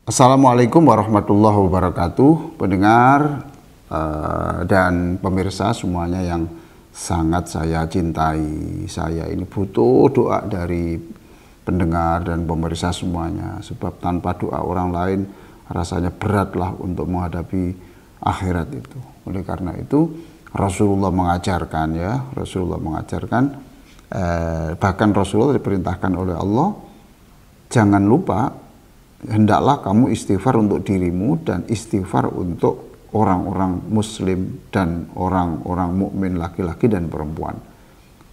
Assalamualaikum warahmatullahi wabarakatuh, pendengar dan pemirsa semuanya yang sangat saya cintai. Saya ini butuh doa dari pendengar dan pemirsa semuanya, sebab tanpa doa orang lain rasanya beratlah untuk menghadapi akhirat itu. Oleh karena itu Rasulullah mengajarkan, bahkan Rasulullah diperintahkan oleh Allah, jangan lupa hendaklah kamu istighfar untuk dirimu dan istighfar untuk orang-orang muslim dan orang-orang mukmin laki-laki dan perempuan.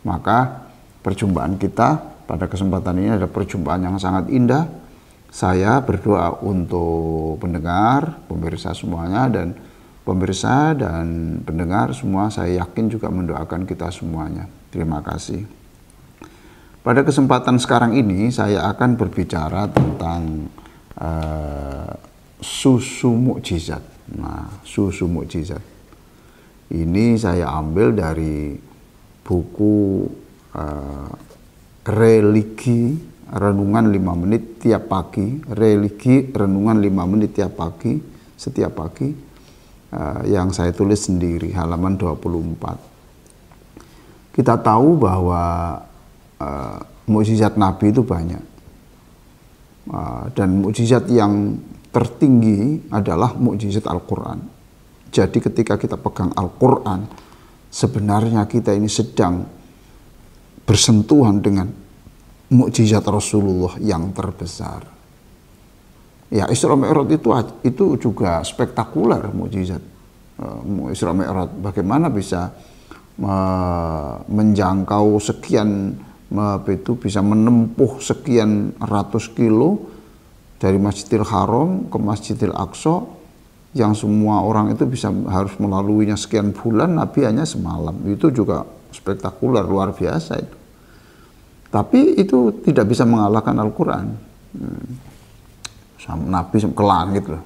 Maka perjumpaan kita pada kesempatan ini adalah perjumpaan yang sangat indah. Saya berdoa untuk pendengar, pemirsa semuanya, dan pemirsa dan pendengar semua, saya yakin juga mendoakan kita semuanya. Terima kasih. Pada kesempatan sekarang ini saya akan berbicara tentang susu mukjizat. Nah, susu mukjizat ini saya ambil dari buku religi renungan 5 menit tiap pagi, religi renungan 5 menit tiap pagi, setiap pagi, yang saya tulis sendiri, halaman 24. Kita tahu bahwa mukjizat Nabi itu banyak. Dan mukjizat yang tertinggi adalah mukjizat Al-Quran. Jadi ketika kita pegang Al-Quran, sebenarnya kita ini sedang bersentuhan dengan mukjizat Rasulullah yang terbesar. Ya, Isra Mi'raj itu juga spektakuler mukjizat. Isra Mi'raj bagaimana bisa menjangkau sekian, bisa menempuh sekian ratus kilo dari Masjidil Haram ke Masjidil Aqsa, yang semua orang itu harus melaluinya sekian bulan, Nabi hanya semalam. Itu juga spektakuler, luar biasa itu. Tapi itu tidak bisa mengalahkan Al-Quran. Nabi ke langit loh,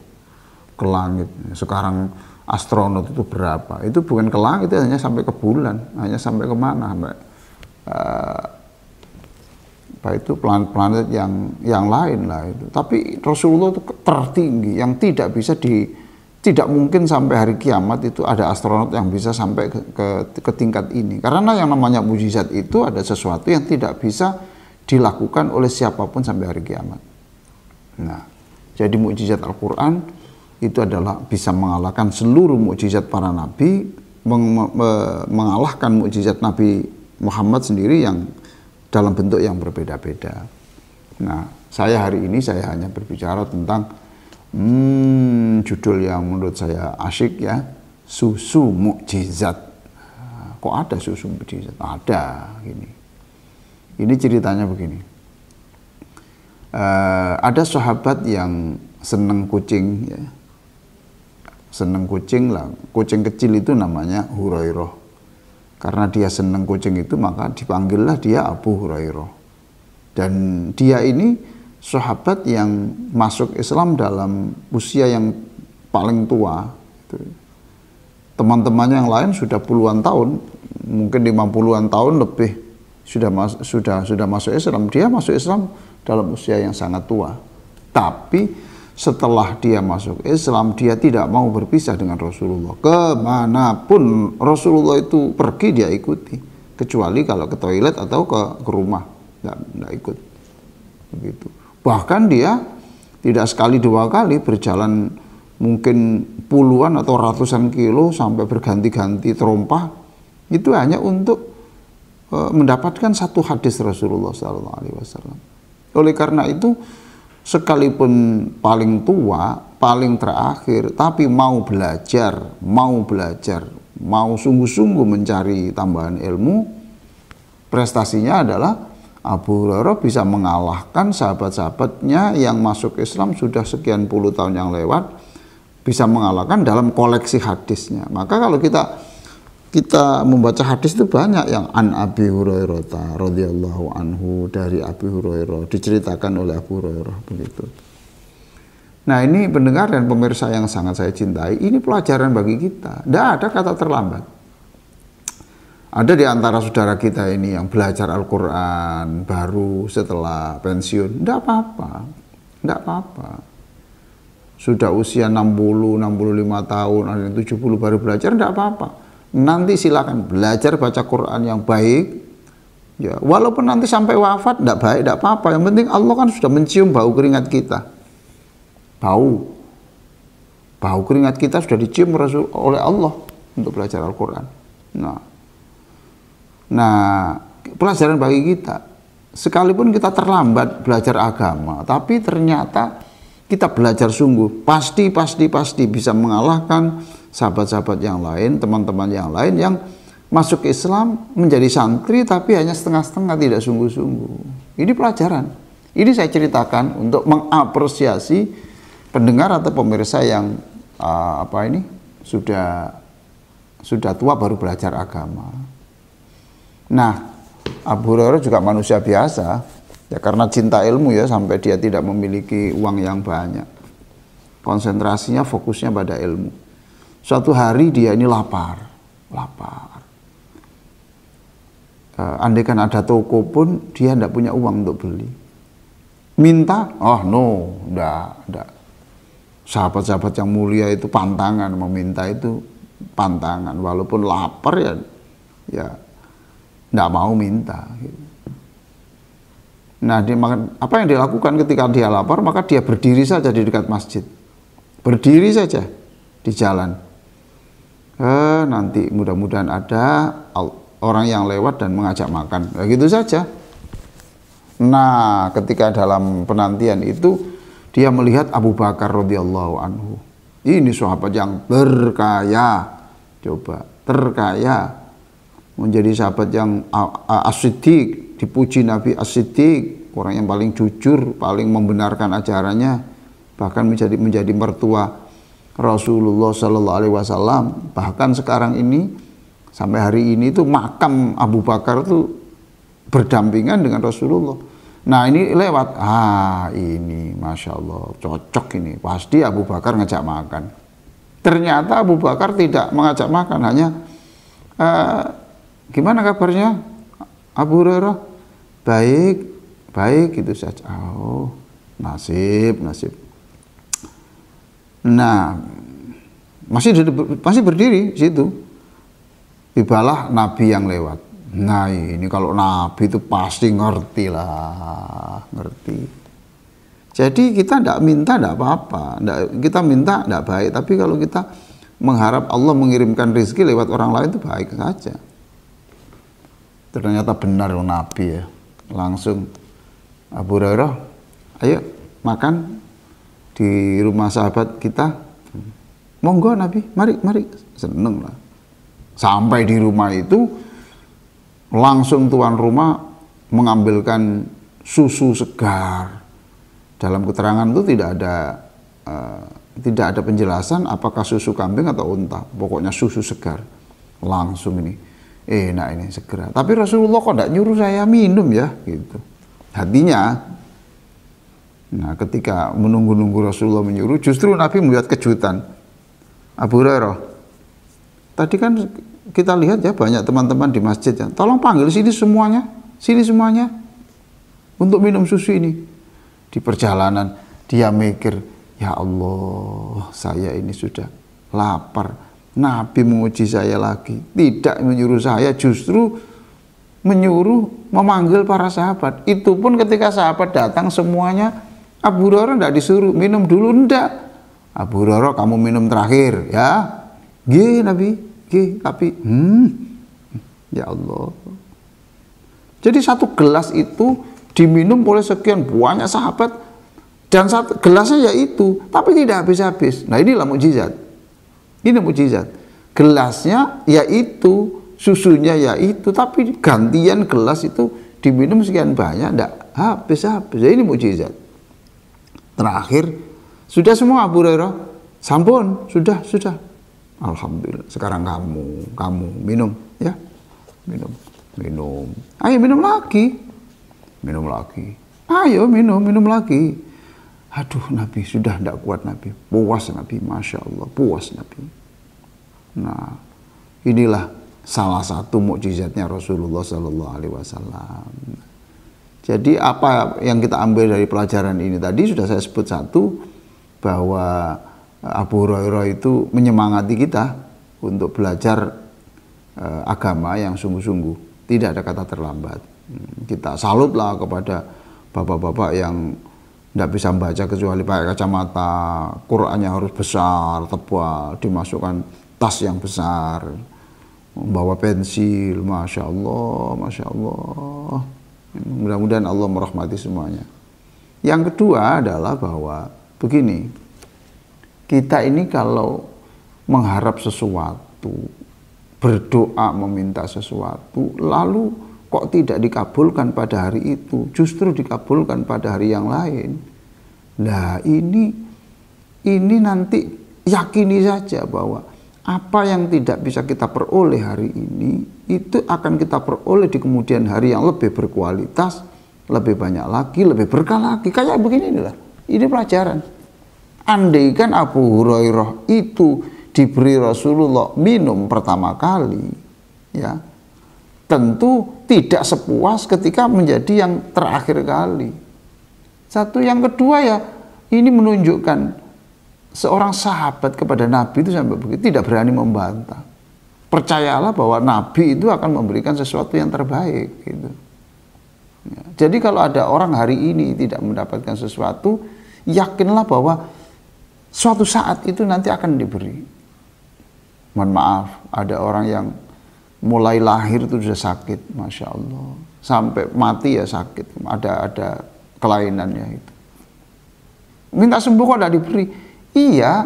ke langit. Sekarang astronot itu berapa? Itu bukan ke langit, itu hanya sampai ke bulan, hanya sampai kemana? Sampai itu planet-planet yang lain lah itu. Tapi Rasulullah itu tertinggi, yang tidak mungkin sampai hari kiamat itu ada astronot yang bisa sampai ke tingkat ini. Karena yang namanya mukjizat itu ada sesuatu yang tidak bisa dilakukan oleh siapapun sampai hari kiamat. Nah, jadi mukjizat Al-Quran itu adalah bisa mengalahkan seluruh mukjizat para nabi, mengalahkan mukjizat Nabi Muhammad sendiri yang dalam bentuk yang berbeda-beda. Nah, saya hari ini hanya berbicara tentang judul yang menurut saya asyik, ya, susu mukjizat. Kok ada susu mukjizat? Ada, gini. Ini ceritanya begini. Ada sahabat yang seneng kucing, ya. Seneng kucing lah. Kucing kecil itu namanya Hurairah. Karena dia senang kucing itu, maka dipanggillah dia Abu Hurairah. Dan dia ini sahabat yang masuk Islam dalam usia yang paling tua. Teman-temannya yang lain sudah puluhan tahun, mungkin 50-an tahun lebih sudah masuk Islam. Dia masuk Islam dalam usia yang sangat tua. Tapi setelah dia masuk Islam, dia tidak mau berpisah dengan Rasulullah. Kemanapun Rasulullah itu pergi, dia ikuti. Kecuali kalau ke toilet atau ke rumah, tidak ikut. Begitu. Bahkan dia tidak sekali dua kali berjalan mungkin puluhan atau ratusan kilo sampai berganti-ganti terompah. Itu hanya untuk mendapatkan satu hadis Rasulullah SAW. Oleh karena itu, sekalipun paling tua, paling terakhir, tapi mau belajar, mau sungguh-sungguh mencari tambahan ilmu, prestasinya adalah Abu Hurairah bisa mengalahkan sahabat-sahabatnya yang masuk Islam sudah sekian puluh tahun yang lewat, bisa mengalahkan dalam koleksi hadisnya. Maka kalau kita membaca hadis itu banyak yang an Abi Hurairah radhiyallahu anhu, dari Abi Hurairah, diceritakan oleh Abu Hurairah, begitu. Nah, ini pendengar dan pemirsa yang sangat saya cintai, ini pelajaran bagi kita. Tidak ada kata terlambat. Ada di antara saudara kita ini yang belajar Al-Quran baru setelah pensiun, tidak apa-apa. sudah usia 60, 65 tahun, ada yang 70 baru belajar, tidak apa-apa. Nanti silakan belajar baca Quran yang baik. Ya, walaupun nanti sampai wafat tidak baik, tidak apa-apa. Yang penting Allah kan sudah mencium bau keringat kita. Bau keringat kita sudah dicium oleh Allah untuk belajar Al-Quran. Nah, pelajaran bagi kita, sekalipun kita terlambat belajar agama, tapi ternyata kita belajar sungguh, pasti bisa mengalahkan sahabat-sahabat yang lain, teman-teman yang lain yang masuk Islam menjadi santri tapi hanya setengah-setengah, tidak sungguh-sungguh. Ini pelajaran. Ini saya ceritakan untuk mengapresiasi pendengar atau pemirsa yang sudah tua baru belajar agama. Nah, Abu Hurairah juga manusia biasa. Ya karena cinta ilmu ya, sampai dia tidak memiliki uang yang banyak. Konsentrasinya, fokusnya pada ilmu. Suatu hari dia ini lapar. Andaikan ada toko pun, dia tidak punya uang untuk beli. Minta? Oh no, enggak. Sahabat-sahabat yang mulia itu pantangan, meminta itu pantangan. Walaupun lapar ya enggak mau minta. Nah, apa yang dilakukan ketika dia lapar? Maka dia berdiri saja di dekat masjid. Berdiri saja di jalan. Nanti mudah-mudahan ada orang yang lewat dan mengajak makan. Nah, gitu saja. Nah, ketika dalam penantian itu, dia melihat Abu Bakar radhiyallahu anhu. Ini sahabat yang terkaya. Coba, terkaya. Menjadi sahabat yang as-siddiq, dipuji Nabi as-siddiq, orang yang paling jujur, paling membenarkan ajarannya, bahkan menjadi mertua Rasulullah Sallallahu Alaihi Wasallam. Bahkan sekarang ini sampai hari ini tuh makam Abu Bakar tuh berdampingan dengan Rasulullah. Nah ini lewat, ini Masya Allah cocok ini, pasti Abu Bakar ngajak makan. Ternyata Abu Bakar tidak mengajak makan, hanya gimana kabarnya Abu Hurairah? Baik gitu saja. Oh, nasib. Nah, masih berdiri situ. Tibalah Nabi yang lewat. Nah, ini kalau Nabi itu pasti ngerti. Jadi kita tidak minta tidak apa-apa. Kita minta tidak baik. Tapi kalau kita mengharap Allah mengirimkan rezeki lewat orang lain itu baik saja. Ternyata benar Nabi ya. Langsung Abu Hurairah, ayo makan di rumah sahabat kita. Monggo Nabi, mari. Seneng lah. Sampai di rumah itu langsung tuan rumah mengambilkan susu segar. Dalam keterangan itu tidak ada penjelasan apakah susu kambing atau unta. Pokoknya susu segar. Langsung ini. Enak ini segera. Tapi Rasulullah kok tidak nyuruh saya minum ya, gitu. Hatinya. Nah, ketika menunggu-nunggu Rasulullah menyuruh, justru Nabi melihat kejutan. Abu Hurairah, tadi kan kita lihat ya banyak teman-teman di masjid ya. Tolong panggil sini semuanya untuk minum susu ini. Di perjalanan dia mikir, ya Allah, saya ini sudah lapar. Nabi menguji saya lagi, tidak menyuruh saya, justru menyuruh memanggil para sahabat. Itu pun ketika sahabat datang semuanya, Abu Hurairah tidak disuruh minum dulu, enggak. Abu Hurairah kamu minum terakhir ya. Nabi, tapi ya Allah. Jadi satu gelas itu diminum oleh sekian banyak sahabat dan satu gelasnya yaitu, tapi tidak habis-habis. Nah, inilah mukjizat. Ini mukjizat. Gelasnya yaitu, susunya yaitu, tapi gantian gelas itu diminum sekian banyak, tidak habis-habis. Ini mukjizat. Terakhir, sudah semua Abu Hurairah? Sampun, sudah. Alhamdulillah. Sekarang kamu minum ya. Minum. Ayo minum lagi. Ayo minum lagi. Aduh Nabi, sudah tidak kuat Nabi. Puas Nabi, Masya Allah, puas Nabi. Nah, inilah salah satu mukjizatnya Rasulullah Sallallahu Alaihi Wasallam. Jadi apa yang kita ambil dari pelajaran ini tadi sudah saya sebut satu, bahwa Abu Hurairah itu menyemangati kita untuk belajar agama yang sungguh-sungguh. Tidak ada kata terlambat. Kita salutlah kepada bapak-bapak yang tidak bisa membaca kecuali pakai kacamata, Qur'annya harus besar, tebal, dimasukkan tas yang besar, membawa pensil, Masya Allah, Masya Allah. Mudah-mudahan Allah merahmati semuanya. Yang kedua adalah bahwa begini, kita ini kalau mengharap sesuatu, berdoa meminta sesuatu, lalu kok tidak dikabulkan pada hari itu, justru dikabulkan pada hari yang lain. Nah ini nanti yakini saja bahwa apa yang tidak bisa kita peroleh hari ini, itu akan kita peroleh di kemudian hari yang lebih berkualitas, lebih banyak lagi, lebih berkah lagi. Kayak begini inilah, ini pelajaran. Andaikan Abu Hurairah itu diberi Rasulullah minum pertama kali, ya, tentu tidak sepuas ketika menjadi yang terakhir kali. Satu, yang kedua ya, ini menunjukkan seorang sahabat kepada Nabi itu sampai begitu tidak berani membantah. Percayalah bahwa Nabi itu akan memberikan sesuatu yang terbaik, gitu. Ya, jadi kalau ada orang hari ini tidak mendapatkan sesuatu, yakinlah bahwa suatu saat itu nanti akan diberi. Mohon maaf, ada orang yang mulai lahir itu sudah sakit, Masya Allah, sampai mati ya sakit, ada kelainannya itu. Minta sembuh kok tidak diberi? Iya,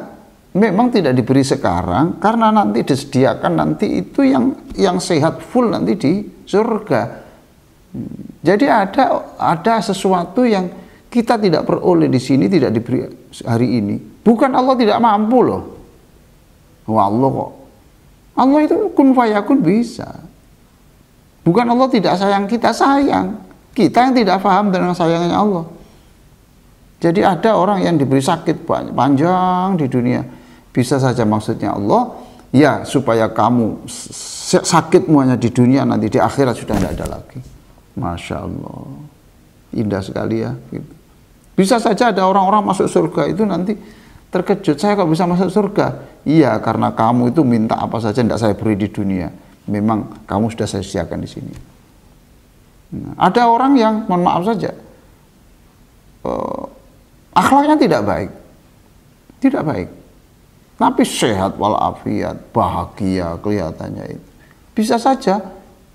memang tidak diberi sekarang karena nanti disediakan nanti itu yang sehat full nanti di surga. Jadi ada sesuatu yang kita tidak peroleh di sini, tidak diberi hari ini. Bukan Allah tidak mampu loh. Wah, Allah kok. Allah itu kun fayakun bisa. Bukan Allah tidak sayang kita, sayang. Kita yang tidak paham dengan sayangnya Allah. Jadi ada orang yang diberi sakit panjang di dunia. Bisa saja maksudnya Allah, ya supaya kamu sakitmu hanya di dunia, nanti di akhirat sudah tidak ada lagi. Masya Allah. Indah sekali ya. Gitu. Bisa saja ada orang-orang masuk surga itu nanti terkejut, saya kok bisa masuk surga? Iya, karena kamu itu minta apa saja tidak saya beri di dunia. Memang kamu sudah saya sediakan di sini. Nah, ada orang yang, mohon maaf saja, akhlaknya tidak baik, tapi sehat walafiat, bahagia kelihatannya itu. Bisa saja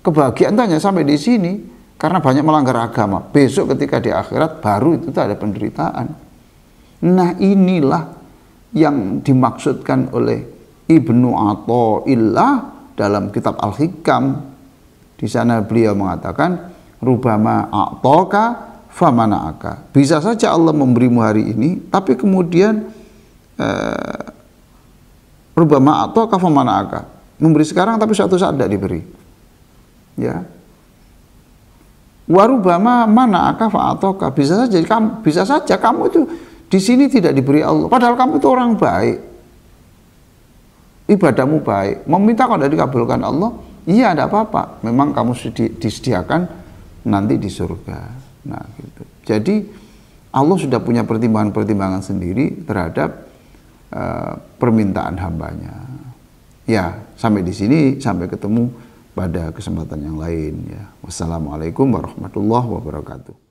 kebahagiaan hanya sampai di sini karena banyak melanggar agama. Besok ketika di akhirat baru itu ada penderitaan. Nah inilah yang dimaksudkan oleh Ibnu Athaillah dalam kitab Al-Hikam. Di sana beliau mengatakan, rubama a'taka famana'aka. Bisa saja Allah memberimu hari ini, tapi kemudian rubama a'taka famana'aka. Memberi sekarang tapi suatu saat tidak diberi. Ya. Warubama mana'aka fa'ataka. Bisa saja kamu itu di sini tidak diberi Allah, padahal kamu itu orang baik, ibadahmu baik, meminta kalau tidak dikabulkan Allah, iya tidak apa-apa, memang kamu disediakan nanti di surga. Nah gitu. Jadi Allah sudah punya pertimbangan-pertimbangan sendiri terhadap permintaan hambanya. Ya, sampai di sini, sampai ketemu pada kesempatan yang lain. Ya. Wassalamualaikum warahmatullahi wabarakatuh.